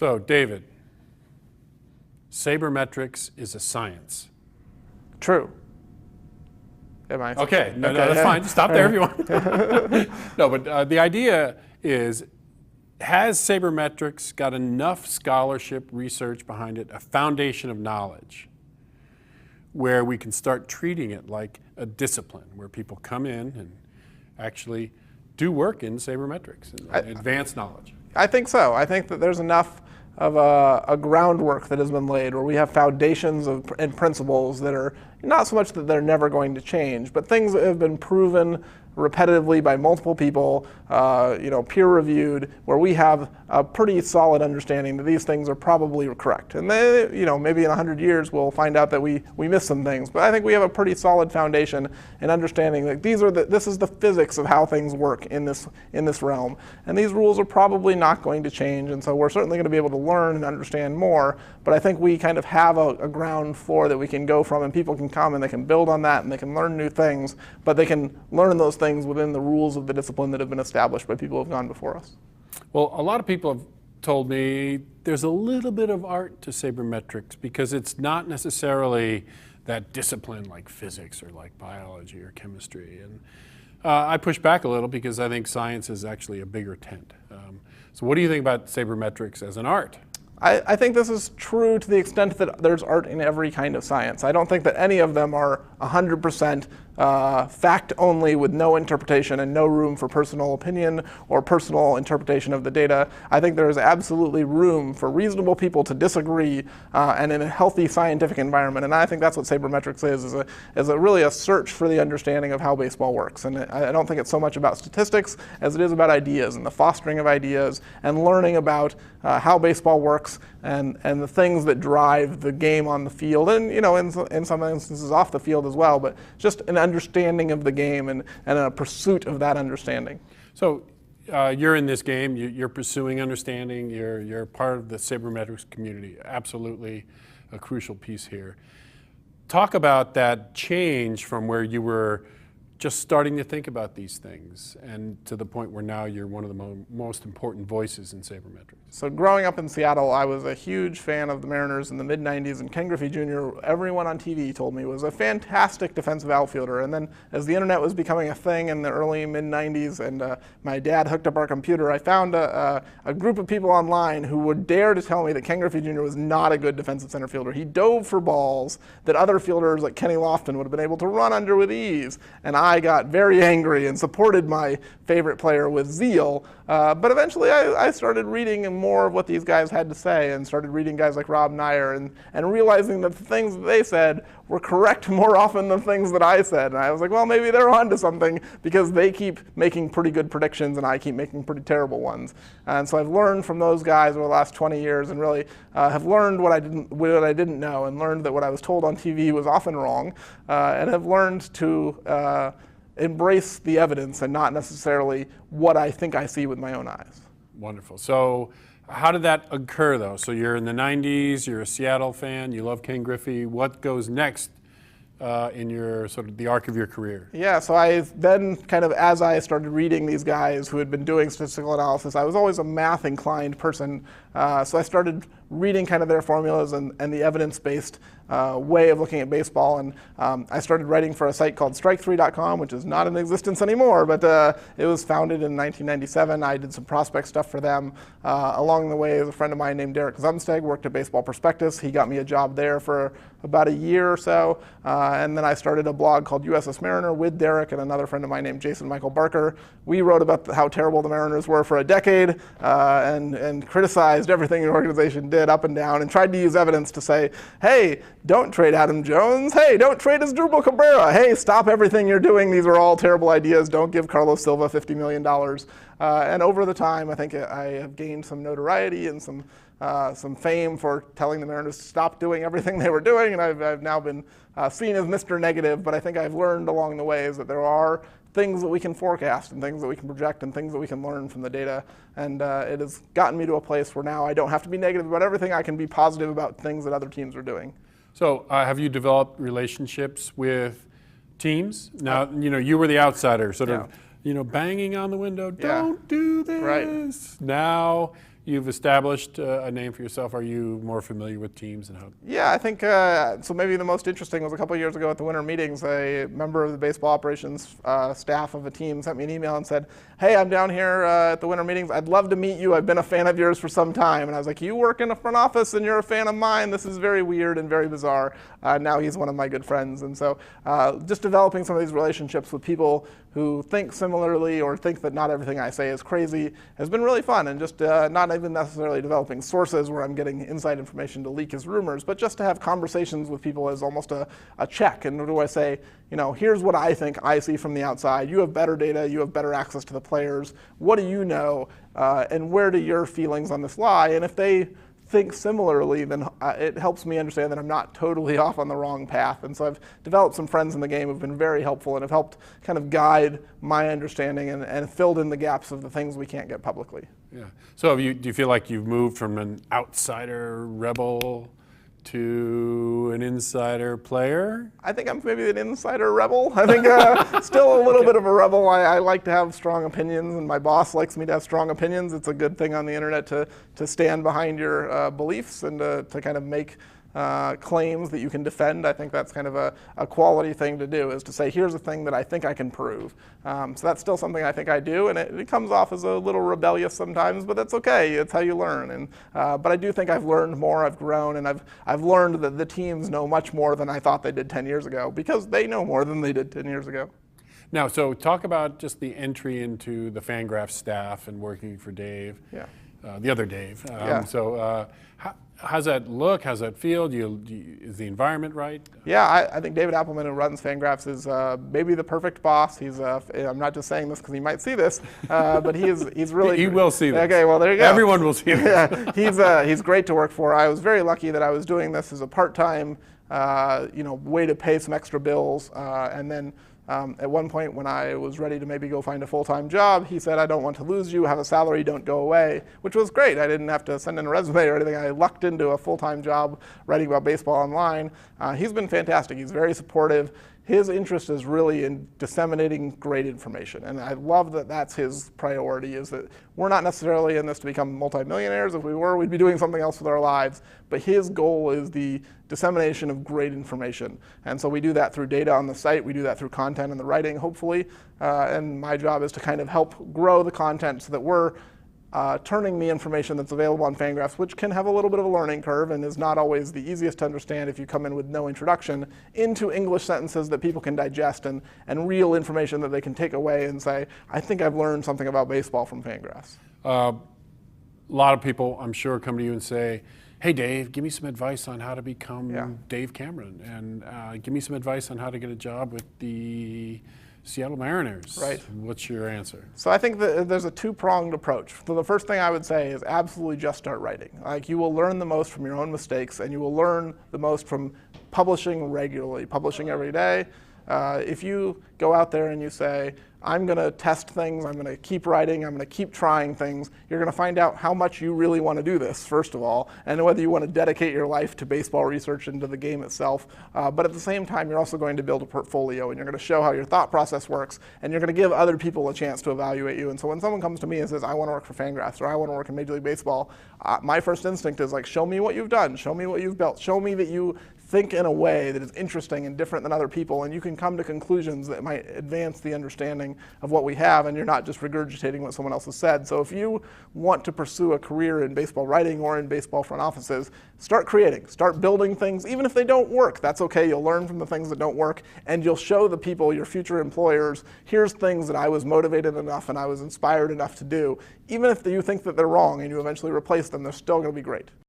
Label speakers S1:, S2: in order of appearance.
S1: So, David, sabermetrics is a science.
S2: True. Am I?
S1: Okay, no, that's fine. Stop there if you want. No, but the idea is, has sabermetrics got enough scholarship, research behind it, a foundation of knowledge, where we can start treating it like a discipline, where people come in and actually do work in sabermetrics and advanced knowledge?
S2: I think so. I think that there's enough of a groundwork that has been laid where we have foundations and principles that are not so much that they're never going to change, but things that have been proven repetitively by multiple people, peer-reviewed, where we have a pretty solid understanding that these things are probably correct. And they, maybe in 100 years we'll find out that we missed some things. But I think we have a pretty solid foundation in understanding that this is the physics of how things work in this realm. And these rules are probably not going to change. And so we're certainly going to be able to learn and understand more. But I think we kind of have a ground floor that we can go from, and people can come and they can build on that and they can learn new things, but they can learn those things within the rules of the discipline that have been established by people who have gone before us.
S1: Well, a lot of people have told me there's a little bit of art to sabermetrics because it's not necessarily that discipline like physics or like biology or chemistry. And I push back a little because I think science is actually a bigger tent. So what do you think about sabermetrics as an art?
S2: I think this is true to the extent that there's art in every kind of science. I don't think that any of them are 100% fact only with no interpretation and no room for personal opinion or personal interpretation of the data. I think there is absolutely room for reasonable people to disagree and in a healthy scientific environment. And I think that's what sabermetrics is really a search for the understanding of how baseball works. And I don't think it's so much about statistics as it is about ideas and the fostering of ideas and learning about how baseball works and the things that drive the game on the field and in some instances off the field as well, but just an understanding of the game and a pursuit of that understanding.
S1: So you're in this game, you're pursuing understanding, you're part of the sabermetrics community, absolutely a crucial piece here. Talk about that change from where you were just starting to think about these things and to the point where now you're one of the most important voices in sabermetrics.
S2: So growing up in Seattle, I was a huge fan of the Mariners in the mid-90s, and Ken Griffey Jr., everyone on TV told me, was a fantastic defensive outfielder. And then as the internet was becoming a thing in the early mid-90s and my dad hooked up our computer, I found a group of people online who would dare to tell me that Ken Griffey Jr. was not a good defensive center fielder. He dove for balls that other fielders like Kenny Lofton would have been able to run under with ease. And I got very angry and supported my favorite player with zeal. But eventually I started reading more of what these guys had to say and started reading guys like Rob Neyer and realizing that the things that they said were correct more often than things that I said. And I was like, well, maybe they're onto something because they keep making pretty good predictions and I keep making pretty terrible ones. And so I've learned from those guys over the last 20 years and really have learned what I didn't know and learned that what I was told on TV was often wrong and have learned to embrace the evidence and not necessarily what I think I see with my own eyes.
S1: Wonderful. So how did that occur, though? So you're in the 90s, you're a Seattle fan, you love Ken Griffey. What goes next in your sort of the arc of your career?
S2: Yeah, so I then kind of, as I started reading these guys who had been doing statistical analysis, I was always a math-inclined person. So I started reading kind of their formulas and the evidence-based way of looking at baseball. And I started writing for a site called Strike3.com, which is not in existence anymore, but it was founded in 1997. I did some prospect stuff for them. Along the way, a friend of mine named Derek Zumsteg worked at Baseball Prospectus. He got me a job there for about a year or so. And then I started a blog called USS Mariner with Derek and another friend of mine named Jason Michael Barker. We wrote about how terrible the Mariners were for a decade and criticized everything the organization did up and down and tried to use evidence to say, hey, don't trade Adam Jones. Hey, don't trade Asdrubal Cabrera. Hey, stop everything you're doing. These are all terrible ideas. Don't give Carlos Silva $50 million. And over the time, I think I have gained some notoriety and some fame for telling the Mariners to stop doing everything they were doing. And I've now been seen as Mr. Negative. But I think I've learned along the way is that there are things that we can forecast and things that we can project and things that we can learn from the data. And it has gotten me to a place where now I don't have to be negative about everything. I can be positive about things that other teams are doing.
S1: So have you developed relationships with teams? Now, you were the outsider, sort of, banging on the window, don't do this.
S2: Right.
S1: Now you've established a name for yourself. Are you more familiar with teams and how?
S2: Yeah, I think so. Maybe the most interesting was a couple of years ago at the winter meetings. A member of the baseball operations staff of a team sent me an email and said, "Hey, I'm down here at the winter meetings. I'd love to meet you. I've been a fan of yours for some time." And I was like, "You work in a front office and you're a fan of mine? This is very weird and very bizarre." Now he's one of my good friends, and so just developing some of these relationships with people who think similarly or think that not everything I say is crazy has been really fun. And just not even necessarily developing sources where I'm getting inside information to leak as rumors, but just to have conversations with people as almost a check. And what do I say? Here's what I think I see from the outside. You have better data. You have better access to the players. What do you know? And where do your feelings on this lie? And if they think similarly, then it helps me understand that I'm not totally off on the wrong path. And so I've developed some friends in the game who've been very helpful and have helped kind of guide my understanding and filled in the gaps of the things we can't get publicly.
S1: Yeah. So do you feel like you've moved from an outsider rebel to an insider player?
S2: I think I'm maybe an insider rebel. I think still a little bit of a rebel. I like to have strong opinions, and my boss likes me to have strong opinions. It's a good thing on the internet to stand behind your beliefs and to kind of make claims that you can defend. I think that's kind of a quality thing to do, is to say, here's a thing that I think I can prove. So that's still something I think I do, and it comes off as a little rebellious sometimes, but that's okay. It's how you learn. And but I do think I've learned more, I've grown, and I've learned that the teams know much more than I thought they did 10 years ago, because they know more than they did 10 years ago.
S1: Now, so talk about just the entry into the Fangraphs staff and working for Dave.
S2: Yeah.
S1: The other Dave.
S2: Yeah.
S1: So how's that look? How's that feel? Is the environment right?
S2: Yeah, I think David Appelman, who runs Fangraphs, is maybe the perfect boss. I'm not just saying this because he might see this, but he's really.
S1: He will see this.
S2: Okay, well there you go.
S1: Everyone will see this.
S2: Yeah, he's great to work for. I was very lucky that I was doing this as a part-time, way to pay some extra bills, and then. At one point when I was ready to maybe go find a full-time job, he said, "I don't want to lose you, have a salary, don't go away," which was great. I didn't have to send in a resume or anything. I lucked into a full-time job writing about baseball online. He's been fantastic. He's very supportive. His interest is really in disseminating great information, and I love that that's his priority, is that we're not necessarily in this to become multimillionaires. If we were, we'd be doing something else with our lives, but his goal is the dissemination of great information. And so we do that through data on the site, we do that through content and the writing, hopefully, and my job is to kind of help grow the content so that we're turning the information that's available on Fangraphs, which can have a little bit of a learning curve and is not always the easiest to understand if you come in with no introduction, into English sentences that people can digest and real information that they can take away and say, I think I've learned something about baseball from Fangraphs.
S1: A lot of people, I'm sure, come to you and say, "Hey, Dave, give me some advice on how to become Dave Cameron, and give me some advice on how to get a job with the Seattle Mariners."
S2: Right.
S1: What's your answer?
S2: So I think that there's a two-pronged approach. So the first thing I would say is absolutely just start writing. Like, you will learn the most from your own mistakes, and you will learn the most from publishing regularly, publishing every day. If you go out there and you say, I'm going to test things, I'm going to keep writing, I'm going to keep trying things, you're going to find out how much you really want to do this, first of all, and whether you want to dedicate your life to baseball research and to the game itself. But at the same time, you're also going to build a portfolio, and you're going to show how your thought process works, and you're going to give other people a chance to evaluate you. And so when someone comes to me and says, I want to work for Fangraphs, or I want to work in Major League Baseball, my first instinct is like, show me what you've done, show me what you've built, show me that you think in a way that is interesting and different than other people, and you can come to conclusions that might advance the understanding of what we have, and you're not just regurgitating what someone else has said. So if you want to pursue a career in baseball writing or in baseball front offices, start creating, start building things, even if they don't work. That's okay. You'll learn from the things that don't work, and you'll show the people, your future employers, here's things that I was motivated enough and I was inspired enough to do. Even if you think that they're wrong and you eventually replace them, they're still going to be great.